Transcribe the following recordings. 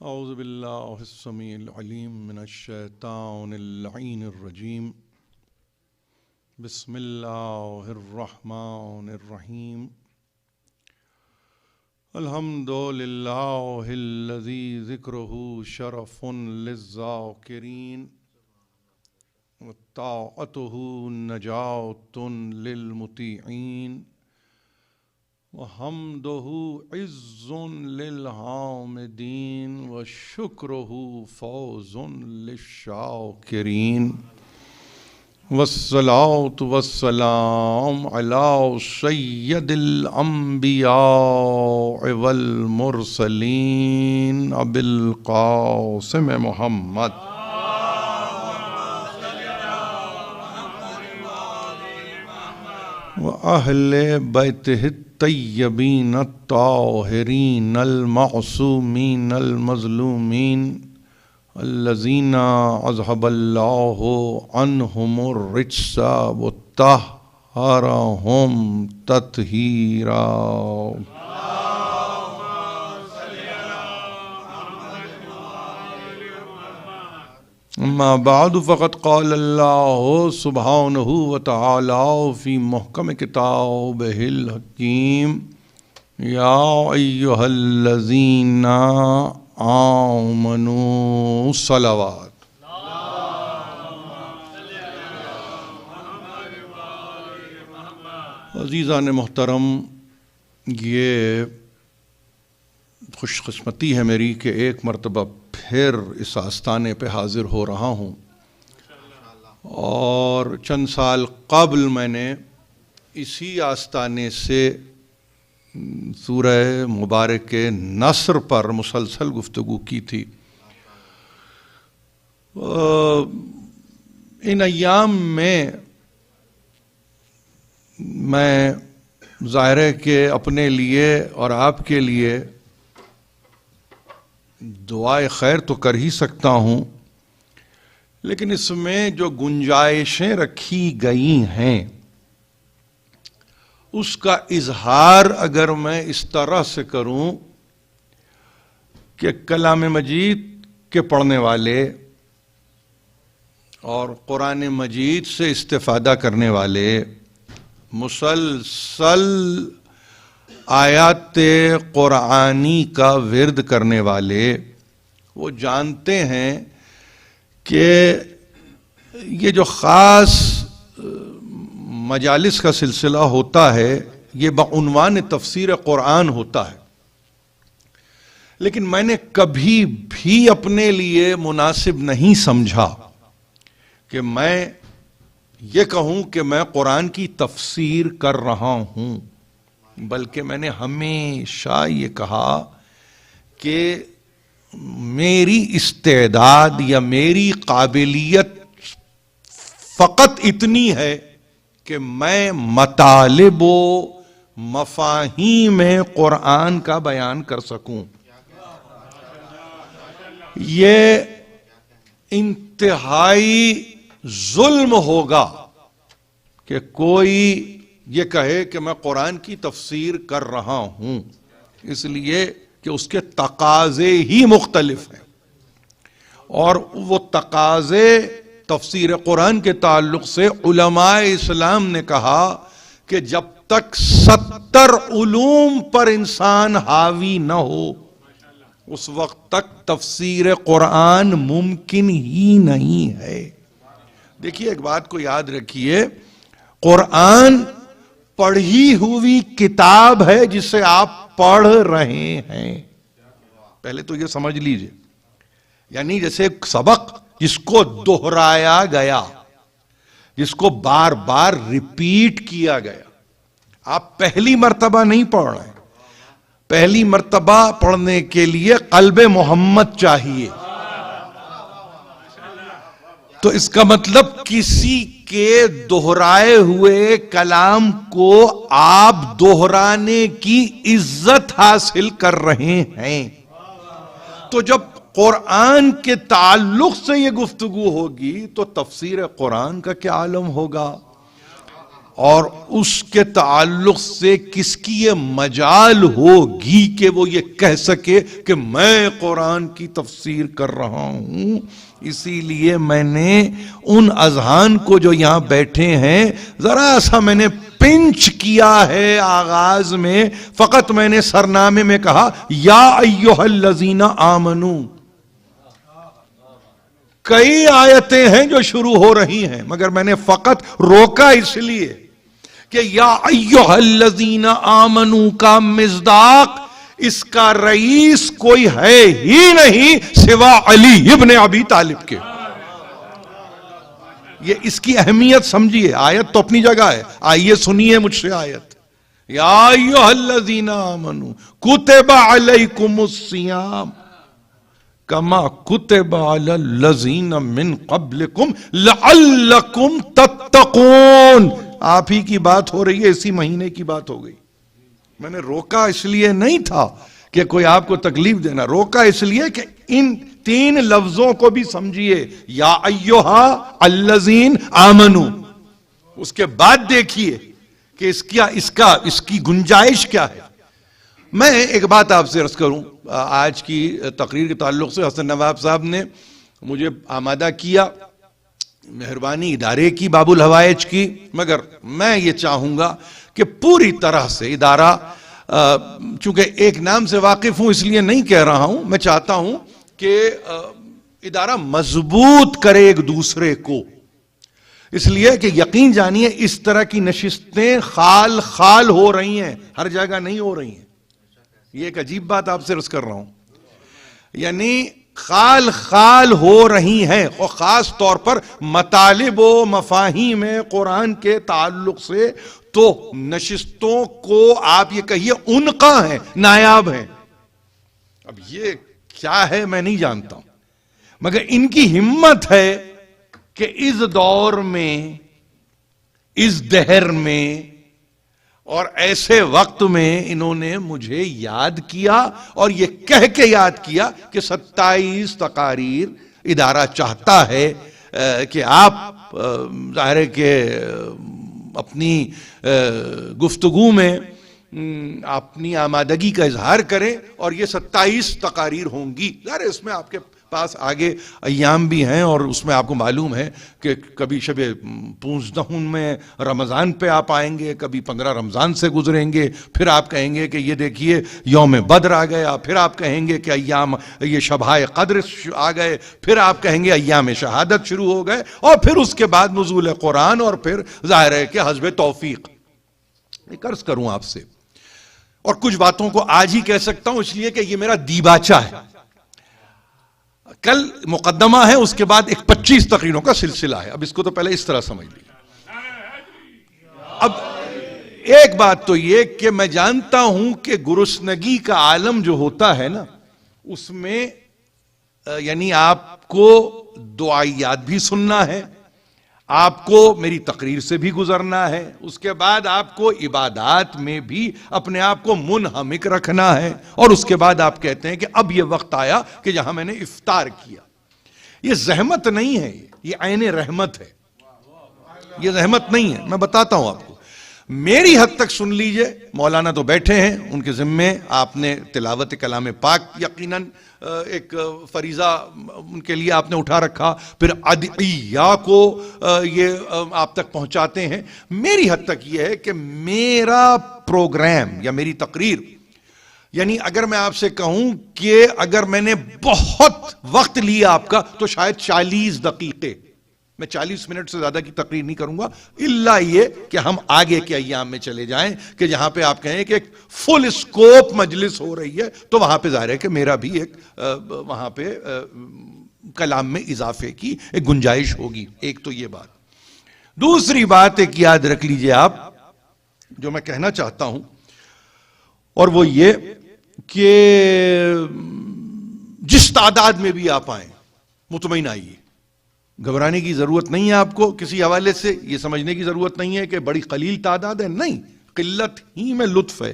اعوذ باللہ السمیع العلیم من الشیطان اللعین الرجیم بسم اللہ الرحمن الرحیم الحمد للہ الذی ذکرہ شرف للذاکرین وطاعتہ نجات للمطیعین وحمدہ عز للحامدین وشکرہ فوز للشاکرین والصلاة والسلام علی سید الانبیاء والمرسلین ابی القاسم محمد وأہل بیتہ الطیبین الطاہرین المعصومین المظلومین الذین اذھب اللہ عنہم الرجس وطہرہم تطہیرا اما بعد فقد قال اللہ سبحانہ وتعالی فی محکم کتابہ الحکیم یا ایہا الذین آمنوا صلوات عزیزان محترم، یہ خوش قسمتی ہے میری کہ ایک مرتبہ پھر اس آستانے پہ حاضر ہو رہا ہوں، اور چند سال قبل میں نے اسی آستانے سے سورہ مبارک نصر پر مسلسل گفتگو کی تھی۔ ان ایام میں میں ظاہر ہے کہ اپنے لیے اور آپ کے لیے دعائے خیر تو کر ہی سکتا ہوں، لیکن اس میں جو گنجائشیں رکھی گئی ہیں اس کا اظہار اگر میں اس طرح سے کروں کہ کلام مجید کے پڑھنے والے اور قرآن مجید سے استفادہ کرنے والے مسلسل آیات قرآنی کا ورد کرنے والے وہ جانتے ہیں کہ یہ جو خاص مجالس کا سلسلہ ہوتا ہے یہ بعنوان تفسیر قرآن ہوتا ہے، لیکن میں نے کبھی بھی اپنے لیے مناسب نہیں سمجھا کہ میں یہ کہوں کہ میں قرآن کی تفسیر کر رہا ہوں، بلکہ میں نے ہمیشہ یہ کہا کہ میری استعداد یا میری قابلیت فقط اتنی ہے کہ میں مطالب و مفاہیم قرآن کا بیان کر سکوں۔ یہ انتہائی ظلم ہوگا کہ کوئی یہ کہے کہ میں قرآن کی تفسیر کر رہا ہوں، اس لیے کہ اس کے تقاضے ہی مختلف ہیں، اور وہ تقاضے تفسیر قرآن کے تعلق سے علماء اسلام نے کہا کہ جب تک 70 علوم پر انسان حاوی نہ ہو اس وقت تک تفسیر قرآن ممکن ہی نہیں ہے۔ دیکھیے، ایک بات کو یاد رکھیے، قرآن پڑھی ہوئی کتاب ہے جسے آپ پڑھ رہے ہیں، پہلے تو یہ سمجھ لیجئے، یعنی جیسے ایک سبق جس کو دہرایا گیا، جس کو بار بار ریپیٹ کیا گیا، آپ پہلی مرتبہ نہیں پڑھ رہے ہیں، پہلی مرتبہ پڑھنے کے لیے قلب محمد چاہیے، تو اس کا مطلب کسی کے دہرائے ہوئے کلام کو آپ دہرانے کی عزت حاصل کر رہے ہیں۔ تو جب قرآن کے تعلق سے یہ گفتگو ہوگی تو تفسیر قرآن کا کیا عالم ہوگا؟ اور اس کے تعلق سے کس کی یہ مجال ہوگی کہ وہ یہ کہہ سکے کہ میں قرآن کی تفسیر کر رہا ہوں. اسی لیے میں نے ان اذہان کو جو یہاں بیٹھے ہیں ذرا سا میں نے پنچ کیا ہے آغاز میں. فقط میں نے سرنامے میں کہا یا ایھا الذین آمنو. کئی آیتیں ہیں جو شروع ہو رہی ہیں مگر میں نے فقط روکا اس لیے کہ یا ایھا الذین آمنو کا مصداق اس کا رئیس کوئی ہے ہی نہیں سوا علی ابن ابی طالب کے. یہ اس کی اہمیت سمجھیے. آیت تو اپنی جگہ ہے, آئیے سنیے مجھ سے آیت. یا ایھا الذین آمنو کتب علیکم الصیام کما کتب علی الذین من قبلکم لعلکم تتقون. آپ ہی کی بات ہو رہی ہے, اسی مہینے کی بات ہو گئی. میں نے روکا اس لیے نہیں تھا کہ کوئی آپ کو تکلیف دینا, روکا اس لیے کہ ان تین لفظوں کو بھی سمجھیے. یا ایھا الذین آمنو, اس کے بعد دیکھیے کہ اس کی گنجائش کیا ہے. میں ایک بات آپ سے عرض کروں. آج کی تقریر کے تعلق سے حسن نواب صاحب نے مجھے آمادہ کیا, مہربانی ادارے کی, باب الحوائج کی, مگر میں یہ چاہوں گا کہ پوری طرح سے ادارہ, چونکہ ایک نام سے واقف ہوں اس لیے نہیں کہہ رہا ہوں, میں چاہتا ہوں کہ ادارہ مضبوط کرے ایک دوسرے کو. اس لیے کہ یقین جانیے اس طرح کی نشستیں خال خال ہو رہی ہیں, ہر جگہ نہیں ہو رہی ہیں. یہ ایک عجیب بات آپ سے عرض کر رہا ہوں, یعنی خال خال ہو رہی ہیں, اور خاص طور پر مطالب و مفاہیم قرآن کے تعلق سے تو نشستوں کو آپ یہ کہیے عنقا ہیں, نایاب ہیں. اب یہ کیا ہے میں نہیں جانتا ہوں, مگر ان کی ہمت ہے کہ اس دور میں, اس دہر میں اور ایسے وقت میں انہوں نے مجھے یاد کیا, اور یہ کہہ کے یاد کیا کہ 27 تقاریر ادارہ چاہتا ہے کہ آپ ظاہر ہے کہ اپنی گفتگو میں اپنی آمادگی کا اظہار کریں, اور یہ 27 تقاریر ہوں گی. ظاہر ہے اس میں آپ کے پاس آگے ایام بھی ہیں, اور اس میں آپ کو معلوم ہے کہ کبھی شب 15 میں رمضان پہ آپ آئیں گے, کبھی 15 رمضان سے گزریں گے, پھر آپ کہیں گے کہ یہ دیکھیے یوم بدر آ گیا, پھر آپ کہیں گے کہ ایام یہ شبہائے قدر آ گئے, پھر آپ کہیں گے ایام شہادت شروع ہو گئے, اور پھر اس کے بعد نزول قرآن, اور پھر ظاہر ہے کہ حسب توفیق. ایک عرض کروں آپ سے, اور کچھ باتوں کو آج ہی کہہ سکتا ہوں اس لیے کہ یہ میرا دیباچہ ہے. کل مقدمہ ہے, اس کے بعد ایک 25 تقریروں کا سلسلہ ہے. اب اس کو تو پہلے اس طرح سمجھ لیجیے. اب ایک بات تو یہ کہ میں جانتا ہوں کہ گرسنگی کا عالم جو ہوتا ہے نا, اس میں یعنی آپ کو دعائیات بھی سننا ہے, آپ کو میری تقریر سے بھی گزرنا ہے, اس کے بعد آپ کو عبادات میں بھی اپنے آپ کو منہمک رکھنا ہے, اور اس کے بعد آپ کہتے ہیں کہ اب یہ وقت آیا کہ جہاں میں نے افطار کیا. یہ زحمت نہیں ہے, یہ عین رحمت ہے. یہ زحمت نہیں ہے, میں بتاتا ہوں آپ کو. میری حد تک سن لیجئے, مولانا تو بیٹھے ہیں, ان کے ذمے آپ نے تلاوت کلام پاک یقیناً ایک فریضہ ان کے لیے آپ نے اٹھا رکھا, پھر ادعیہ کو یہ آپ تک پہنچاتے ہیں. میری حد تک یہ ہے کہ میرا پروگرام یا میری تقریر, یعنی اگر میں آپ سے کہوں کہ اگر میں نے بہت وقت لیا آپ کا تو شاید 40 دقیقے, میں 40 منٹ سے زیادہ کی تقریر نہیں کروں گا, الا یہ کہ ہم آگے کے ایام میں چلے جائیں کہ جہاں پہ آپ کہیں کہ ایک فل اسکوپ مجلس ہو رہی ہے, تو وہاں پہ ظاہر ہے کہ میرا بھی ایک وہاں پہ کلام میں اضافے کی ایک گنجائش ہوگی. ایک تو یہ بات. دوسری بات ایک یاد رکھ لیجئے آپ, جو میں کہنا چاہتا ہوں, اور وہ یہ کہ جس تعداد میں بھی آپ آئیں مطمئن آئیے, گھبرانے کی ضرورت نہیں ہے آپ کو کسی حوالے سے, یہ سمجھنے کی ضرورت نہیں ہے کہ بڑی قلیل تعداد ہے, نہیں, قلت ہی میں لطف ہے.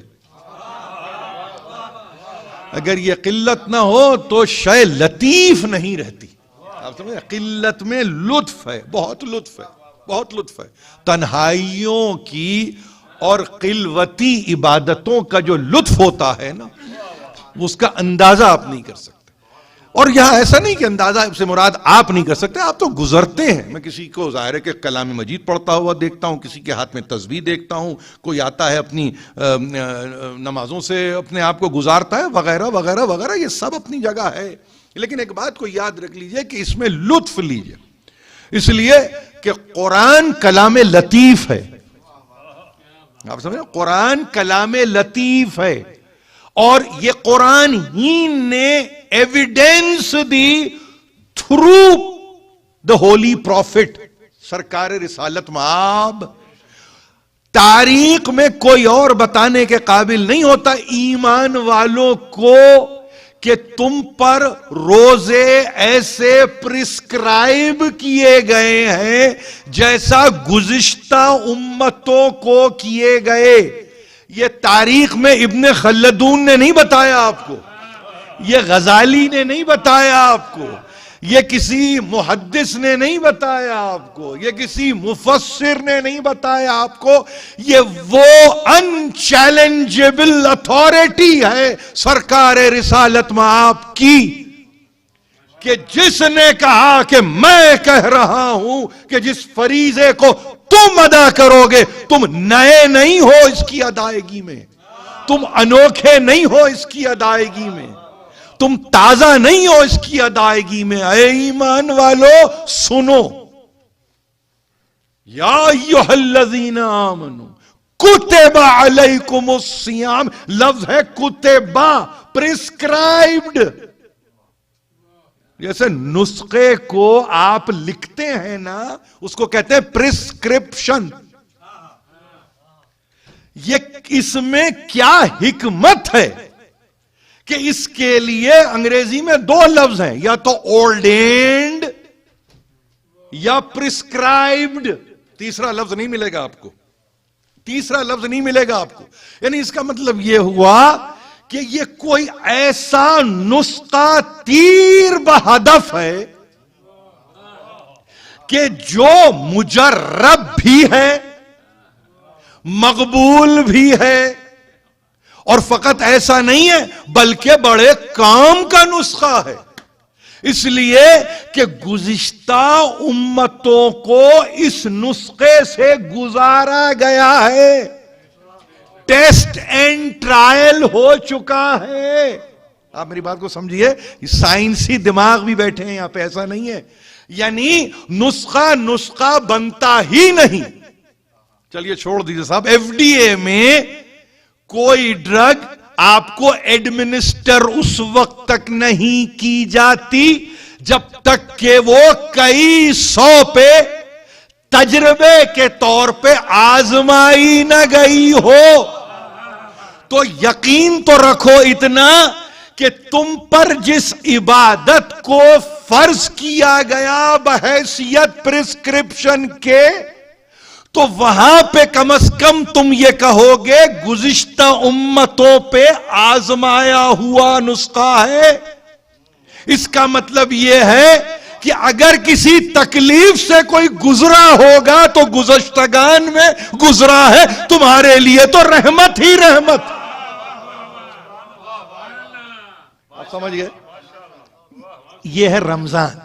اگر یہ قلت نہ ہو تو شے لطیف نہیں رہتی. آپ سمجھیں, قلت میں لطف ہے, بہت لطف ہے, بہت لطف ہے. تنہائیوں کی اور خلوتی عبادتوں کا جو لطف ہوتا ہے نا، اس کا اندازہ آپ نہیں کر سکتے. اور یہاں ایسا نہیں کہ اندازہ سے مراد آپ نہیں کر سکتے، آپ تو گزرتے ہیں. میں کسی کو ظاہر ہے کہ کلام مجید پڑھتا ہوا دیکھتا ہوں، کسی کے ہاتھ میں تسبیح دیکھتا ہوں، کوئی آتا ہے اپنی نمازوں سے اپنے آپ کو گزارتا ہے، وغیرہ وغیرہ وغیرہ. یہ سب اپنی جگہ ہے، لیکن ایک بات کو یاد رکھ لیجئے کہ اس میں لطف لیجئے، اس لیے کہ قرآن کلام لطیف ہے. آپ سمجھیں، قرآن کلام لطیف ہے، اور یہ قرآن ہی نے evidence the through the holy prophet سرکار رسالت مآب. تاریخ میں کوئی اور بتانے کے قابل نہیں ہوتا ایمان والوں کو کہ تم پر روزے ایسے پرسکرائب کیے گئے ہیں جیسا گزشتہ امتوں کو کیے گئے. یہ تاریخ میں ابن خلدون نے نہیں بتایا آپ کو، یہ غزالی نے نہیں بتایا آپ کو، یہ کسی محدث نے نہیں بتایا آپ کو، یہ کسی مفسر نے نہیں بتایا آپ کو. یہ وہ انچیلنجبل اتھارٹی ہے سرکار رسالت مآب کی، کہ جس نے کہا کہ میں کہہ رہا ہوں کہ جس فریضے کو تم ادا کرو گے، تم نئے نہیں ہو اس کی ادائیگی میں، تم انوکھے نہیں ہو اس کی ادائیگی میں، تم تازہ نہیں ہو اس کی ادائیگی میں. اے ایمان والو سنو، یا ایھا الذین آمنوا کتب علیکم الصیام، لفظ ہے کتبہ، پرسکرائبڈ. جیسے نسخے کو آپ لکھتے ہیں نا، اس کو کہتے ہیں پرسکرپشن. یہ اس میں کیا حکمت ہے کہ اس کے لیے انگریزی میں دو لفظ ہیں، یا تو اورڈینڈ یا پرسکرائبڈ. تیسرا لفظ نہیں ملے گا آپ کو، تیسرا لفظ نہیں ملے گا آپ کو. یعنی اس کا مطلب یہ ہوا کہ یہ کوئی ایسا نسخہ تیر بہدف ہے کہ جو مجرب بھی ہے، مقبول بھی ہے، اور فقط ایسا نہیں ہے بلکہ بڑے کام کا نسخہ ہے. اس لیے کہ گزشتہ امتوں کو اس نسخے سے گزارا گیا ہے، ٹیسٹ اینڈ ٹرائل ہو چکا ہے. آپ میری بات کو سمجھیے، سائنسی دماغ بھی بیٹھے ہیں یہاں پہ، ایسا نہیں ہے. یعنی نسخہ بنتا ہی نہیں. چلیے چھوڑ دیجئے صاحب، ایف ڈی اے میں کوئی ڈرگ آپ کو ایڈمنسٹر اس وقت تک نہیں کی جاتی جب تک کہ وہ کئی سو پہ تجربے کے طور پہ آزمائی نہ گئی ہو. تو یقین تو رکھو اتنا کہ تم پر جس عبادت کو فرض کیا گیا بحیثیت پرسکرپشن کے، تو وہاں پہ کم از کم تم یہ کہو گے گزشتہ امتوں پہ آزمایا ہوا نسخہ ہے. اس کا مطلب یہ ہے کہ اگر کسی تکلیف سے کوئی گزرا ہوگا تو گزشتگان میں گزرا ہے، تمہارے لیے تو رحمت ہی رحمت. آپ سمجھ گئے؟ یہ ہے رمضان.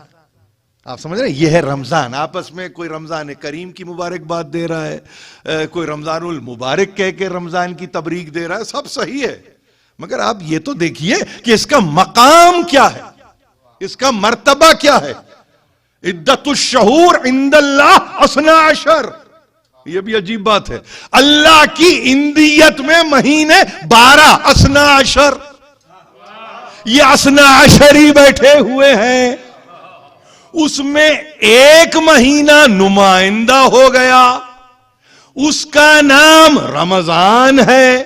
آپ سمجھ رہے ہیں؟ یہ ہے رمضان. آپس میں کوئی رمضان کریم کی مبارکباد دے رہا ہے، کوئی رمضان المبارک کہہ کے رمضان کی تبریک دے رہا ہے، سب صحیح ہے. مگر آپ یہ تو دیکھیے کہ اس کا مقام کیا ہے، اس کا مرتبہ کیا ہے. عدت الشہور عند اللہ 12. یہ بھی عجیب بات ہے، اللہ کی اندیت میں مہینے 12 12. یہ 12 ہی بیٹھے ہوئے ہیں، اس میں ایک مہینہ نمائندہ ہو گیا، اس کا نام رمضان ہے.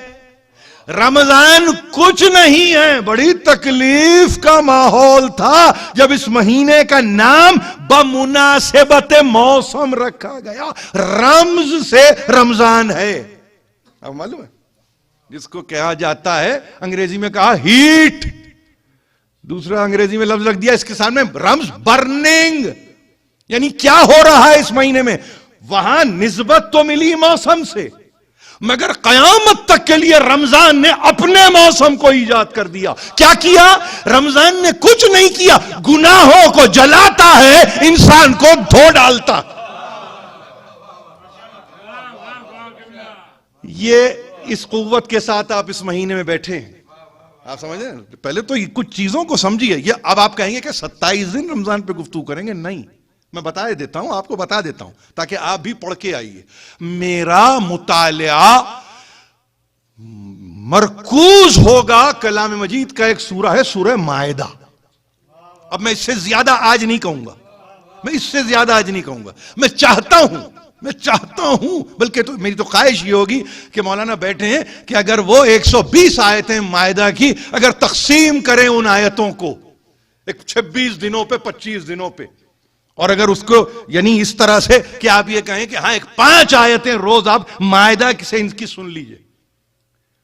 رمضان کچھ نہیں ہے، بڑی تکلیف کا ماحول تھا جب اس مہینے کا نام بمناسبت موسم رکھا گیا. رمز سے رمضان ہے. اب معلوم ہے جس کو کہا جاتا ہے، انگریزی میں کہا ہیٹ، دوسرا انگریزی میں لفظ لگ دیا اس کے سامنے رمز، برننگ. یعنی کیا ہو رہا ہے اس مہینے میں؟ وہاں نسبت تو ملی موسم سے، مگر قیامت تک کے لیے رمضان نے اپنے موسم کو ایجاد کر دیا۔ کیا کیا؟ رمضان نے کچھ نہیں کیا، گناہوں کو جلاتا ہے، انسان کو دھو ڈالتا۔ یہ اس قوت کے ساتھ آپ اس مہینے میں بیٹھے ہیں، آپ سمجھ رہے ہیں؟ پہلے تو کچھ چیزوں کو سمجھیے۔ یہ اب آپ کہیں گے کہ 27 دن رمضان پہ گفتگو کریں گے، نہیں، میں بتا دیتا ہوں، آپ کو بتا دیتا ہوں تاکہ آپ بھی پڑھ کے آئیے۔ میرا مطالعہ مرکوز ہوگا کلام مجید کا، ایک سورہ ہے سورہ مائدہ۔ اب میں اس سے زیادہ آج نہیں کہوں گا، میں چاہتا ہوں بلکہ تو میری تو خواہش یہ ہوگی کہ مولانا بیٹھے ہیں کہ اگر وہ 120 آیتیں مائدہ کی اگر تقسیم کریں ان آیتوں کو 26 دنوں پہ 25 دنوں پہ، اور اگر اس کو یعنی اس طرح سے کہ آپ یہ کہیں کہ ہاں 5 آیتیں روز آپ مائدہ سے ان کی سن لیجئے،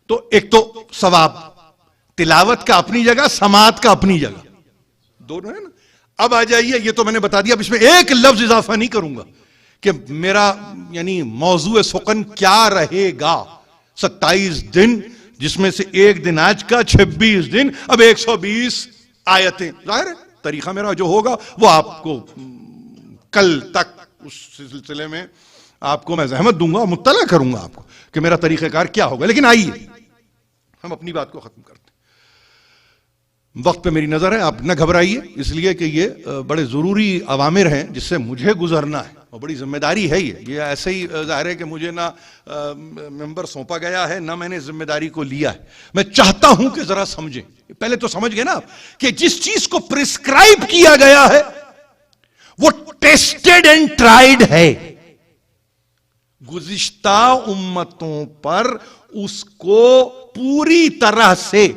تو ایک تو ثواب تلاوت کا اپنی جگہ، سماعت کا اپنی جگہ، دونوں ہے نا۔ اب آ جائیے، یہ تو میں نے بتا دیا، اب اس میں ایک لفظ اضافہ نہیں کروں گا کہ میرا یعنی موضوع سخن کیا رہے گا۔ 27 دن جس میں سے ایک دن آج کا، 26 دن، اب 120 آیتیں۔ ظاہر ہے طریقہ میرا جو ہوگا وہ آپ کو کل تک اس سلسلے میں آپ کو میں زحمت دوں گا، مطلع کروں گا آپ کو کہ میرا طریقہ کار کیا ہوگا۔ لیکن آئیے ہم اپنی بات کو ختم کرتے ہیں، وقت پہ میری نظر ہے، آپ نہ گھبرائیے، اس لیے کہ یہ بڑے ضروری اوامر ہیں جس سے مجھے گزرنا ہے اور بڑی ذمہ داری ہے۔ یہ ایسے ہی ظاہر ہے کہ مجھے نہ ممبر سونپا گیا ہے نہ میں نے ذمہ داری کو لیا ہے۔ میں چاہتا ہوں کہ ذرا سمجھیں، پہلے تو سمجھ گئے نا کہ جس چیز کو پرسکرائب کیا گیا ہے وہ ٹیسٹڈ اینڈ ٹرائیڈ ہے۔ گزشتہ امتوں پر اس کو پوری طرح سے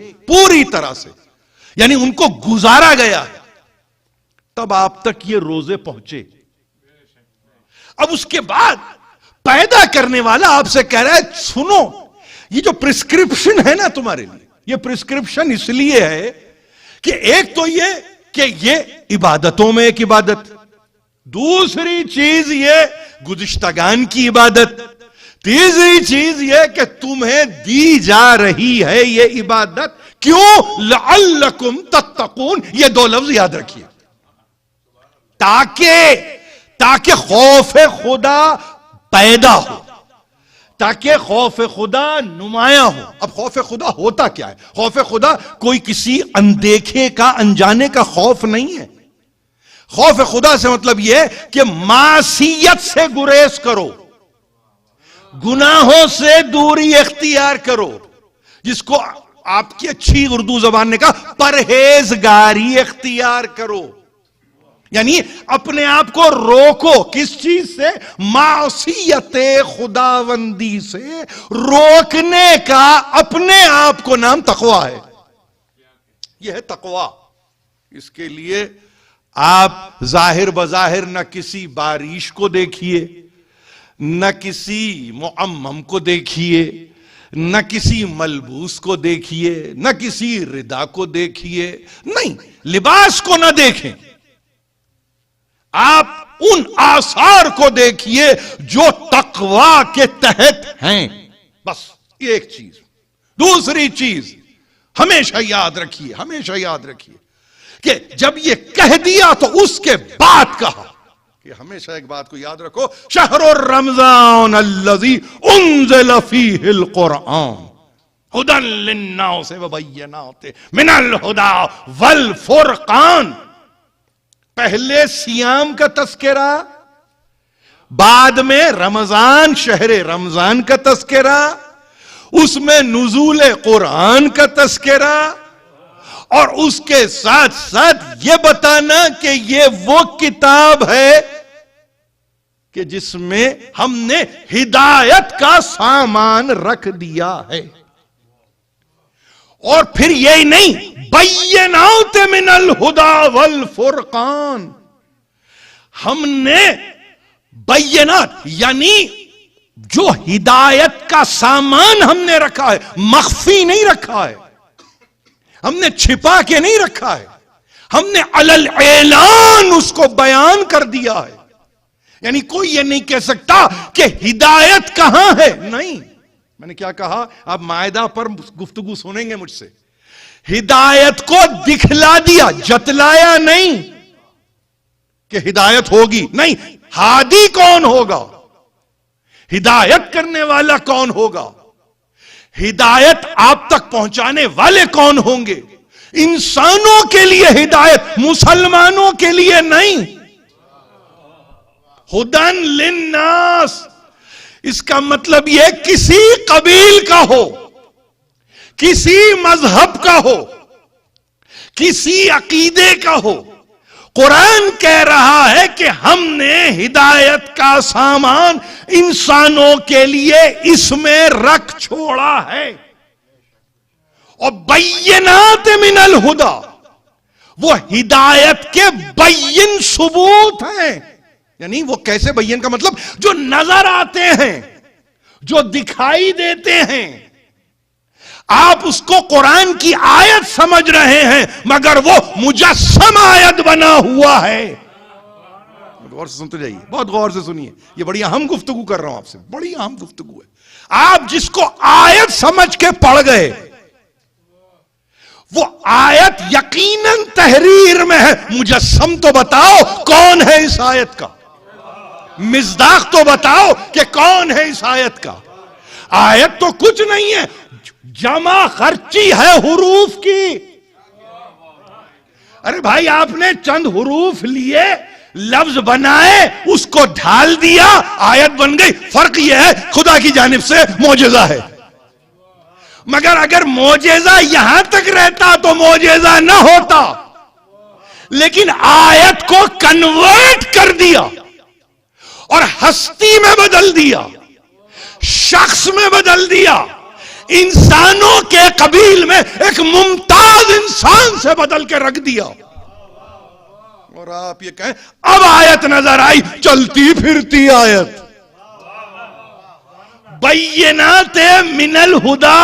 یعنی ان کو گزارا گیا ہے، تب آپ تک یہ روزے پہنچے۔ اب اس کے بعد پیدا کرنے والا آپ سے کہہ رہا ہے سنو، یہ جو پرسکرپشن ہے نا تمہارے لیے، یہ پرسکرپشن اس لیے ہے کہ ایک تو یہ کہ یہ عبادتوں میں ایک عبادت، دوسری چیز یہ گزشتگان کی عبادت، تیسری چیز یہ کہ تمہیں دی جا رہی ہے یہ عبادت کیوں؟ لعلکم تتقون۔ یہ 2 لفظ یاد رکھیے، تاکہ خوف خدا پیدا ہو، تاکہ خوف خدا نمایاں ہو۔ اب خوف خدا ہوتا کیا ہے؟ خوف خدا کوئی کسی اندیکھے کا، انجانے کا خوف نہیں ہے۔ خوف خدا سے مطلب یہ ہے کہ معصیت سے گریز کرو، گناہوں سے دوری اختیار کرو، جس کو آپ کی اچھی اردو زبان نے کہا پرہیزگاری اختیار کرو، یعنی اپنے آپ کو روکو۔ کس چیز سے؟ معصیت خداوندی سے روکنے کا اپنے آپ کو نام تقویٰ ہے۔ یہ ہے تقویٰ۔ اس کے لیے آپ ظاہر بظاہر نہ کسی بارش کو دیکھیے، نہ کسی معمم کو دیکھیے، نہ کسی ملبوس کو دیکھیے، نہ کسی ردا کو دیکھیے، نہیں، لباس کو نہ دیکھیں، آپ ان آثار کو دیکھیے جو تقویٰ کے تحت ہیں، بس ایک چیز۔ دوسری چیز ہمیشہ یاد رکھیے کہ جب یہ کہہ دیا تو اس کے بعد کہا کہ ہمیشہ ایک بات کو یاد رکھو، شہر الرمضان الذی انزل فیہ القرآن ہدی للناس وبینات من الہدی والفرقان۔ پہلے سیام کا تذکرہ، بعد میں رمضان، شہر رمضان کا تذکرہ، اس میں نزول قرآن کا تذکرہ، اور اس کے ساتھ ساتھ یہ بتانا کہ یہ وہ کتاب ہے کہ جس میں ہم نے ہدایت کا سامان رکھ دیا ہے۔ اور پھر یہی نہیں، بینات من الہدی والفرقان، ہم نے بینات یعنی جو ہدایت کا سامان ہم نے رکھا ہے، مخفی نہیں رکھا ہے، ہم نے چھپا کے نہیں رکھا ہے، ہم نے علی الاعلان اس کو بیان کر دیا ہے۔ یعنی کوئی یہ نہیں کہہ سکتا کہ ہدایت کہاں ہے. نہیں، میں نے کیا کہا؟ آپ مائدہ پر گفتگو سنیں گے مجھ سے. ہدایت کو دکھلا دیا، جتلایا نہیں کہ ہدایت ہوگی. نہیں، ہادی کون ہوگا؟ ہدایت کرنے والا کون ہوگا؟ ہدایت آپ تک پہنچانے والے کون ہوں گے؟ انسانوں کے لیے ہدایت، مسلمانوں کے لیے نہیں. ہدن للناس، اس کا مطلب یہ کسی قبیل کا ہو، کسی مذہب کا ہو، کسی عقیدے کا ہو، قرآن کہہ رہا ہے کہ ہم نے ہدایت کا سامان انسانوں کے لیے اس میں رکھ چھوڑا ہے. اور بینات من الہدا، وہ ہدایت کے بین ثبوت ہیں. یعنی وہ کیسے بین کا مطلب؟ جو نظر آتے ہیں، جو دکھائی دیتے ہیں. آپ اس کو قرآن کی آیت سمجھ رہے ہیں مگر وہ مجسم آیت بنا ہوا ہے. غور سے سنتے جائیے، بہت غور سے سنیے، یہ بڑی اہم گفتگو کر رہا ہوں آپ سے، بڑی اہم گفتگو ہے. آپ جس کو آیت سمجھ کے پڑھ گئے، وہ آیت یقیناً تحریر میں ہے. مجسم تو بتاؤ کون ہے اس آیت کا، مصداق تو بتاؤ کہ کون ہے اس آیت کا. آیت تو کچھ نہیں ہے، جمع خرچی ہے حروف کی. ارے بھائی، آپ نے چند حروف لیے، لفظ بنائے، اس کو ڈھال دیا، آیت بن گئی. فرق یہ ہے خدا کی جانب سے معجزہ ہے. مگر اگر معجزہ یہاں تک رہتا تو معجزہ نہ ہوتا. لیکن آیت کو کنورٹ کر دیا اور ہستی میں بدل دیا، شخص میں بدل دیا، انسانوں کے قبیل میں ایک ممتاز انسان سے بدل کے رکھ دیا. اور آپ یہ کہیں اب آیت نظر آئی، چلتی پھرتی آیت. بینات من الہدا،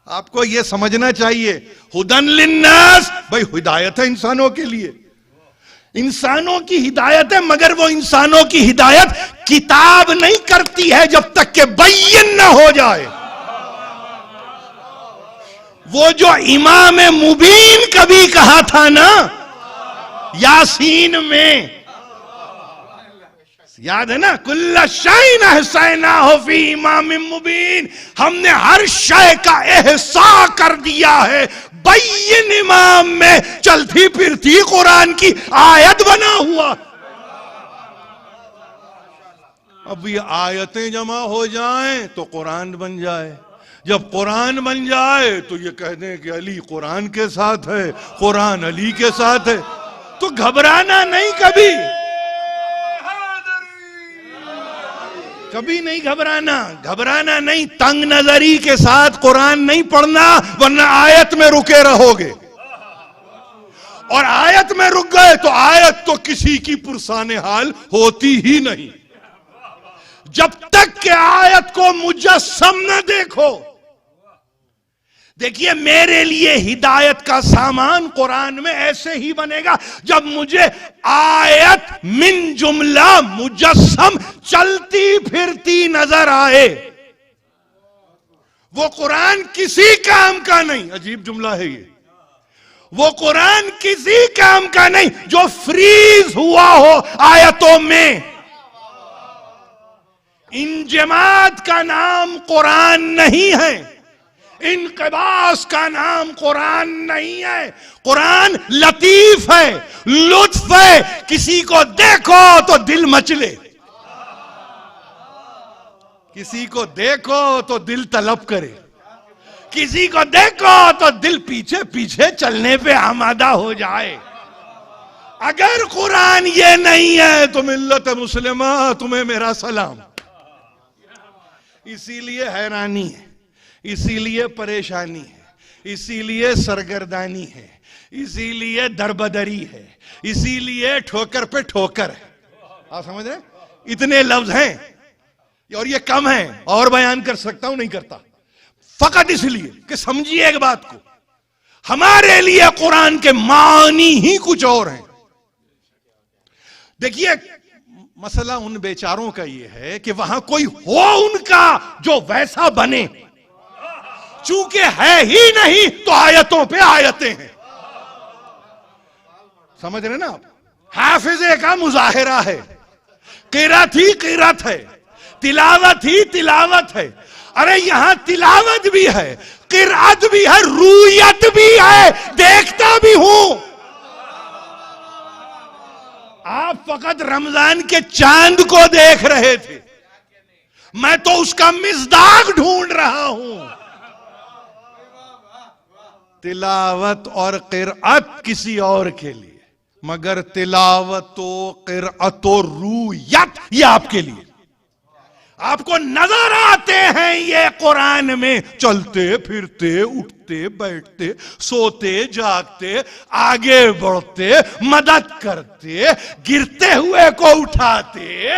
آپ کو یہ سمجھنا چاہیے. ہدن للناس، بھائی ہدایت ہے انسانوں کے لیے، انسانوں کی ہدایت ہے. مگر وہ انسانوں کی ہدایت کتاب نہیں کرتی ہے جب تک کہ بین نہ ہو جائے. وہ جو امام مبین کبھی کہا تھا نا یاسین میں، یاد ہے نا؟ کل شیء احصیناہ فی امام مبین، ہم نے ہر شے کا احصاء کر دیا ہے بین امام میں. چلتی پھرتی قرآن کی آیت بنا ہوا. اب یہ آیتیں جمع ہو جائیں تو قرآن بن جائے. جب قرآن بن جائے تو یہ کہہ دیں کہ علی قرآن کے ساتھ ہے، قرآن علی کے ساتھ ہے. تو گھبرانا نہیں، کبھی نہیں گھبرانا نہیں. تنگ نظری کے ساتھ قرآن نہیں پڑھنا، ورنہ آیت میں رکے رہو گے. اور آیت میں رک گئے تو آیت تو کسی کی پرسان حال ہوتی ہی نہیں جب تک کہ آیت کو مجسم نہ دیکھو. دیکھیے، میرے لیے ہدایت کا سامان قرآن میں ایسے ہی بنے گا جب مجھے آیت من جملہ مجسم چلتی پھرتی نظر آئے. وہ قرآن کسی کام کا نہیں. عجیب جملہ ہے یہ. وہ قرآن کسی کام کا نہیں جو فریز ہوا ہو آیتوں میں. انجماد کا نام قرآن نہیں ہے، انقباض کا نام قرآن نہیں ہے. قرآن لطیف ہے، لطف ہے. کسی کو دیکھو تو دل مچلے، کسی کو دیکھو تو دل طلب کرے، کسی کو دیکھو تو دل پیچھے پیچھے چلنے پہ آمادہ ہو جائے. اگر قرآن یہ نہیں ہے تو ملت مسلمہ تمہیں میرا سلام. اسی لیے حیرانی ہے، اسی لیے پریشانی ہے، اسی لیے سرگردانی ہے، اسی لیے دربدری ہے، اسی لیے ٹھوکر پہ ٹھوکر ہے. آپ سمجھ رہے ہیں؟ اتنے لفظ ہیں اور یہ کم ہیں، اور بیان کر سکتا ہوں، نہیں کرتا. فقط اس لیے کہ سمجھیے ایک بات کو، ہمارے لیے قرآن کے معنی ہی کچھ اور ہیں. دیکھیے، مسئلہ ان بیچاروں کا یہ ہے کہ وہاں کوئی ہو ان کا جو ویسا بنے، چونکہ ہے ہی نہیں تو آیتوں پہ آیتیں ہیں. سمجھ رہے نا آپ؟ حافظے کا مظاہرہ ہے، قرات ہی قرات ہے، تلاوت ہی تلاوت ہے. ارے یہاں تلاوت بھی ہے، قرات بھی ہے، رویت بھی ہے، دیکھتا بھی ہوں. آپ فقط رمضان کے چاند کو دیکھ رہے تھے، میں تو اس کا مصداق ڈھونڈ رہا ہوں. تلاوت اور قرات کسی اور کے لیے، مگر تلاوت و قرات و رویت یہ آپ کے لیے. آپ کو نظر آتے ہیں یہ قرآن میں، چلتے پھرتے، اٹھتے بیٹھتے، سوتے جاگتے، آگے بڑھتے، مدد کرتے، گرتے ہوئے کو اٹھاتے،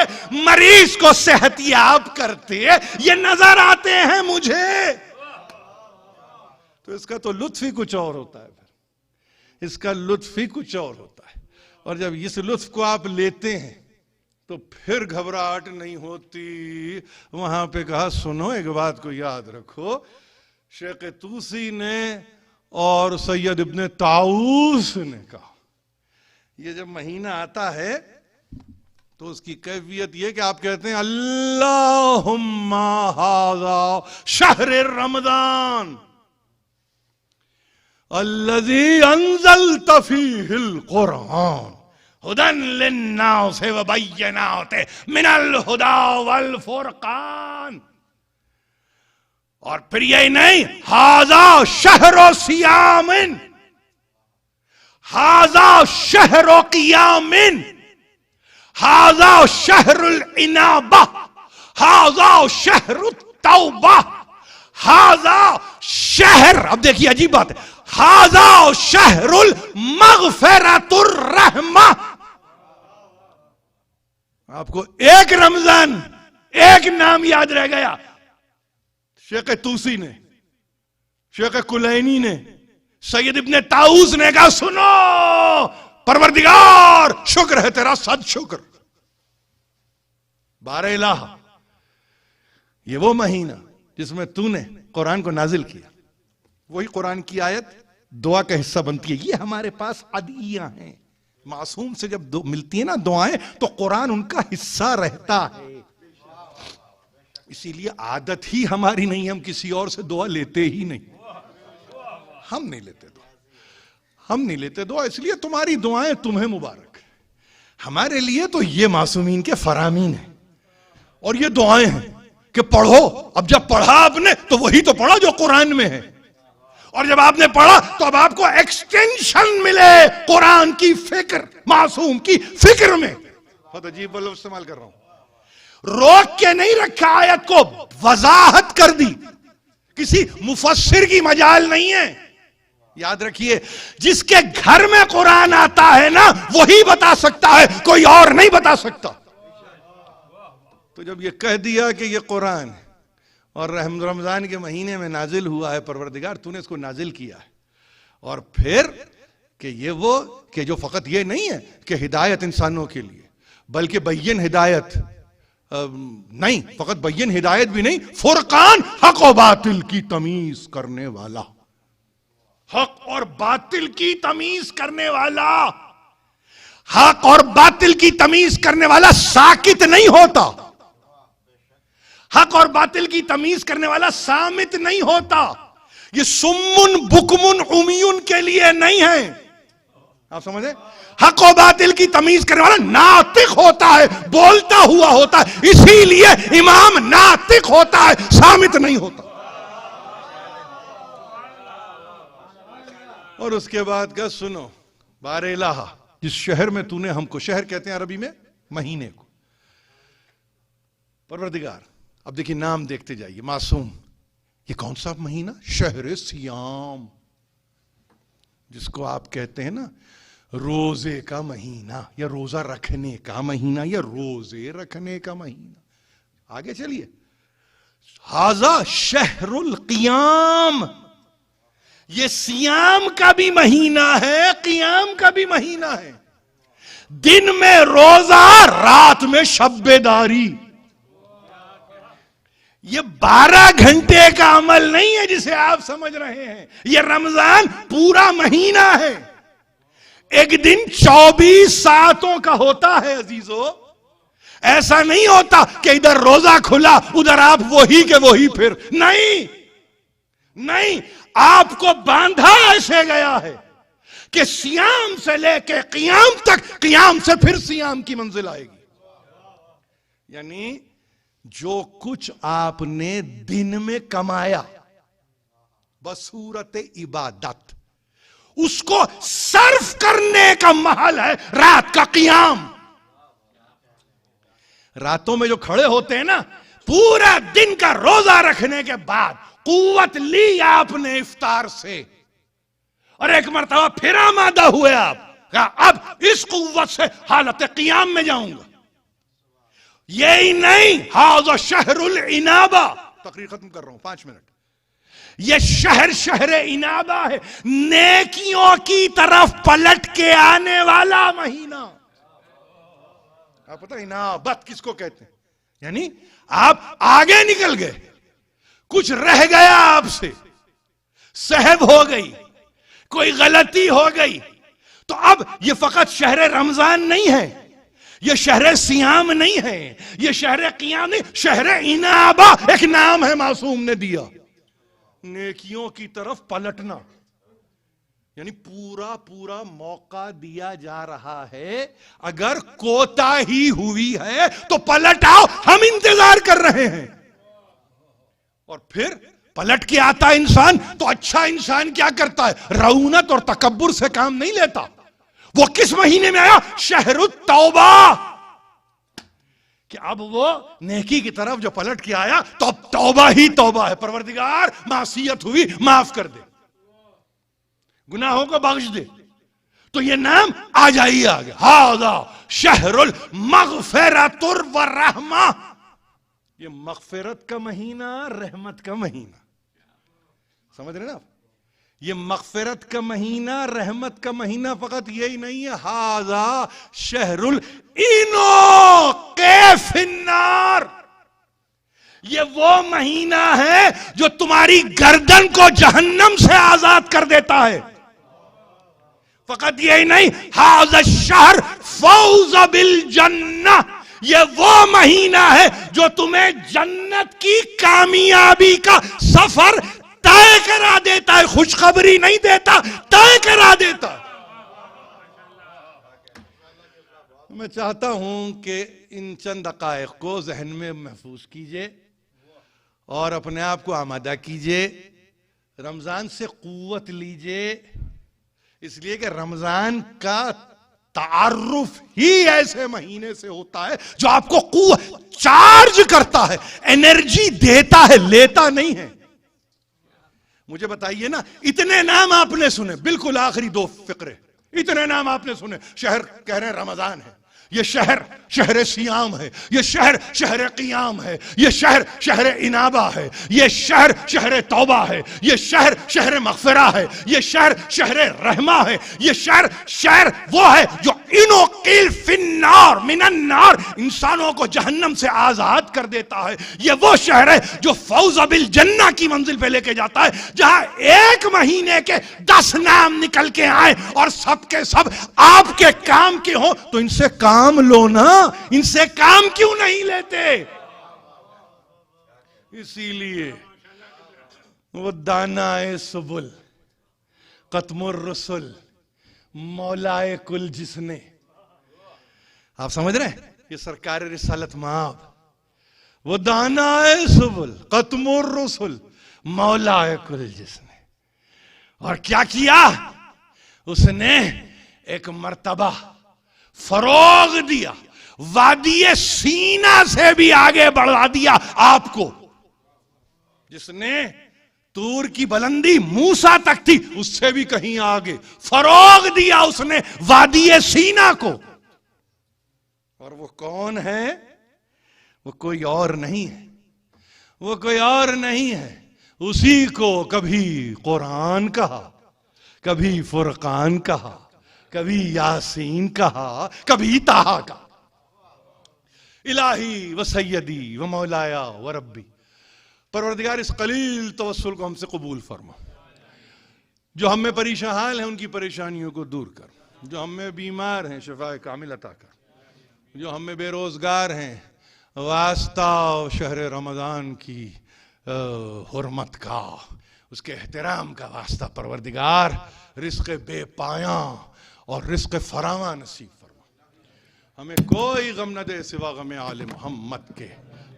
مریض کو صحت یاب کرتے، یہ نظر آتے ہیں مجھے. تو اس کا تو لطف ہی کچھ اور ہوتا ہے، پھر اس کا لطف ہی کچھ اور ہوتا ہے. اور جب اس لطف کو آپ لیتے ہیں تو پھر گھبراہٹ نہیں ہوتی. وہاں پہ کہا سنو ایک بات کو یاد رکھو، شیخ طوسی نے اور سید ابن طاؤس نے کہا یہ جب مہینہ آتا ہے تو اس کی کیفیت یہ کہ آپ کہتے ہیں اللہم ھذا شہر رمضان الذی انزلت فیہ القرآن ہدی للناس وبینات من الہدی والفرقان. اور پھر یہ نہیں، ھذا شہر صیام، ھذا شہر قیام، ھذا شہر الانابہ، ھذا شہر التوبہ، ھذا شہر، اب دیکھیے عجیب بات ہے، ھذا شہر المغفرۃ الرحمہ. آپ کو ایک رمضان ایک نام یاد رہ گیا، شیخ طوسی نے، شیخ کلینی نے، سید ابن طاؤس نے کہا سنو پروردگار شکر ہے تیرا صد شکر. بار الہ، یہ وہ مہینہ جس میں تو نے قرآن کو نازل کیا، وہی قرآن کی آیت دعا کا حصہ بنتی ہے. یہ ہمارے پاس عدیہ ہیں، معصوم سے جب ملتی ہیں نا دعائیں تو قرآن ان کا حصہ رہتا ہے. اسی لیے عادت ہی ہماری نہیں، ہم کسی اور سے دعا لیتے ہی نہیں. ہم نہیں لیتے دعا، ہم نہیں لیتے دعا، اس لیے تمہاری دعائیں تمہیں مبارک. ہمارے لیے تو یہ معصومین کے فرامین ہیں اور یہ دعائیں ہیں کہ پڑھو. اب جب پڑھا آپ نے تو وہی تو پڑھا جو قرآن میں ہے، اور جب آپ نے پڑھا تو اب آپ کو ایکسٹینشن ملے قرآن کی فکر، معصوم کی فکر میں. بہت عجیب لفظ استعمال کر رہا ہوں، روک کے نہیں رکھا، آیت کو وضاحت کر دی. کسی مفسر کی مجال نہیں ہے. یاد رکھیے جس کے گھر میں قرآن آتا ہے نا وہی بتا سکتا ہے، کوئی اور نہیں بتا سکتا. تو جب یہ کہہ دیا کہ یہ قرآن اور رمضان کے مہینے میں نازل ہوا ہے، پروردگار تو نے اس کو نازل کیا ہے، اور پھر کہ یہ وہ کہ جو فقط یہ نہیں ہے کہ ہدایت انسانوں کے لیے، بلکہ بین ہدایت نہیں، فقط بین ہدایت بھی نہیں، فرقان حق و باطل کی تمیز کرنے والا، حق اور باطل کی تمیز کرنے والا. حق اور باطل کی تمیز کرنے والا ساکت نہیں ہوتا، حق اور باطل کی تمیز کرنے والا سامت نہیں ہوتا. یہ سمن بکمن عمیون کے لیے نہیں ہے، آپ سمجھیں؟ حق و باطل کی تمیز کرنے والا ناطق ہوتا ہے، بولتا ہوا ہوتا ہے. اسی لیے امام ناطق ہوتا ہے، سامت نہیں ہوتا. اور اس کے بعد کا سنو، بار الہ، جس شہر میں تو نے ہم کو، شہر کہتے ہیں عربی میں مہینے کو، پروردگار. اب دیکھیں نام دیکھتے جائیے، معصوم، یہ کون سا مہینہ؟ شہر سیام، جس کو آپ کہتے ہیں نا روزے کا مہینہ، یا روزہ رکھنے کا مہینہ، یا روزے رکھنے کا مہینہ. آگے چلیے، ھذا شہر القیام، یہ سیام کا بھی مہینہ ہے، قیام کا بھی مہینہ ہے. دن میں روزہ، رات میں شب بیداری. یہ 12 گھنٹے کا عمل نہیں ہے جسے آپ سمجھ رہے ہیں. یہ رمضان پورا مہینہ ہے. ایک دن 24 ساعتوں کا ہوتا ہے عزیزو. ایسا نہیں ہوتا کہ ادھر روزہ کھلا ادھر آپ وہی کے وہی پھر. نہیں نہیں، آپ کو باندھا ایسے گیا ہے کہ سیام سے لے کے قیام تک، قیام سے پھر سیام کی منزل آئے گی. یعنی جو کچھ آپ نے دن میں کمایا بصورت عبادت، اس کو صرف کرنے کا محل ہے رات کا قیام. راتوں میں جو کھڑے ہوتے ہیں نا، پورا دن کا روزہ رکھنے کے بعد قوت لی آپ نے افطار سے، اور ایک مرتبہ پھر آمادہ ہوئے آپ، کہا اب اس قوت سے حالت قیام میں جاؤں گا. یہی نہیں، ھذا شہر العنابہ. تقریر ختم کر رہا ہوں، 5 منٹ. یہ شہر عنابہ ہے، نیکیوں کی طرف پلٹ کے آنے والا مہینہ. آپ پتہ عنابت کس کو کہتے ہیں؟ یعنی آپ آگے نکل گئے، کچھ رہ گیا آپ سے، سہو ہو گئی، کوئی غلطی ہو گئی، تو اب یہ فقط شہر رمضان نہیں ہے، یہ شہر سیام نہیں ہے، یہ شہر قیام نہیں، شہر عنابہ ایک نام ہے معصوم نے دیا. نیکیوں کی طرف پلٹنا، یعنی پورا موقع دیا جا رہا ہے. اگر کوتاہی ہوئی ہے تو پلٹ آؤ، ہم انتظار کر رہے ہیں. اور پھر پلٹ کے آتا انسان تو اچھا انسان کیا کرتا ہے؟ رعونت اور تکبر سے کام نہیں لیتا. وہ کس مہینے میں آیا؟ شہر التوبہ. کہ اب وہ نیکی کی طرف جو پلٹ کے آیا تو اب توبہ ہی توبہ ہے. پروردگار معصیت ہوئی معاف کر دے، گناہوں کو بخش دے. تو یہ نام آ جائیے آگے، ھذا شہر المغفرۃ والرحمہ. یہ مغفرت کا مہینہ، رحمت کا مہینہ. سمجھ رہے نا آپ؟ یہ مغفرت کا مہینہ، رحمت کا مہینہ فقط یہی نہیں ہے. ھذا شہر فی النار. یہ وہ مہینہ ہے جو تمہاری گردن کو جہنم سے آزاد کر دیتا ہے. فقط یہی نہیں، ھذا الشہر فوز بالجنہ. یہ وہ مہینہ ہے جو تمہیں جنت کی کامیابی کا سفر طے کرا دیتا ہے. خوشخبری نہیں دیتا، طے کرا دیتا. میں چاہتا ہوں کہ ان چند دقائق کو ذہن میں محفوظ کیجئے اور اپنے آپ کو آمادہ کیجئے. رمضان سے قوت لیجئے، اس لیے کہ رمضان کا تعارف ہی ایسے مہینے سے ہوتا ہے جو آپ کو قوت چارج کرتا ہے، انرجی دیتا ہے، لیتا نہیں ہے. مجھے بتائیے نا، اتنے نام آپ نے سنے، بالکل آخری 2 فقرے، اتنے نام آپ نے سنے. شہر کہہ رہے ہیں رمضان ہے، یہ شہر شہر سیام ہے، یہ شہر شہر قیام ہے، یہ شہر شہر عنابہ ہے، یہ شہر شہر توبہ ہے، یہ شہر شہر مغفرہ ہے، یہ شہر شہر رحمہ ہے، یہ شہر وہ ہے جو انو قیل فی النار من النار، انسانوں کو جہنم سے آزاد کر دیتا ہے. یہ وہ شہر ہے جو فوز بالجنہ کی منزل پہ لے کے جاتا ہے، جہاں ایک مہینے کے 10 نام نکل کے آئیں اور سب کے سب آپ کے کام کے ہوں تو ان سے کام لو نا. ان سے کام کیوں نہیں لیتے؟ اسی لیے وہ دانائے سبل ختم الرسل مولائے کل، جس نے، آپ سمجھ رہے ہیں، یہ سرکار رسالت مآب، وہ دانائے سبل ختم الرسل مولائے کل، جس نے. اور کیا کیا اس نے؟ ایک مرتبہ فروغ دیا، وادی سینا سے بھی آگے بڑھا دیا آپ کو. جس نے طور کی بلندی موسیٰ تک تھی، اس سے بھی کہیں آگے فروغ دیا اس نے وادی سینا کو. اور وہ کون ہے؟ وہ کوئی اور نہیں ہے، وہ کوئی اور نہیں ہے. اسی کو کبھی قرآن کہا، کبھی فرقان کہا، کبھی یاسین کہا کبھی طٰہٰ کا، الہی و سیدی و مولایا و ربی، پروردگار اس قلیل توسل کو ہم سے قبول فرما، جو ہم میں پریشان حال ہیں ان کی پریشانیوں کو دور کر، جو ہم میں بیمار ہیں شفا کامل عطا کر، جو ہم میں بے روزگار ہیں واسطہ شہر رمضان کی حرمت کا، اس کے احترام کا واسطہ پروردگار رزق بے پایاں اور رزق فراواں نصیب فرما، ہمیں کوئی غم نہ دے سوا غم آل محمد کے،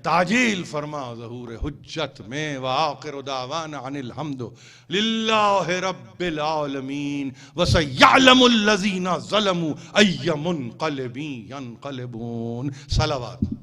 تعجیل فرما ظہور حجت میں، وآخر دعوانا عن الحمد للہ رب العالمین، وسیعلم الذین ظلموا ای منقلب ینقلبون۔ صلوات۔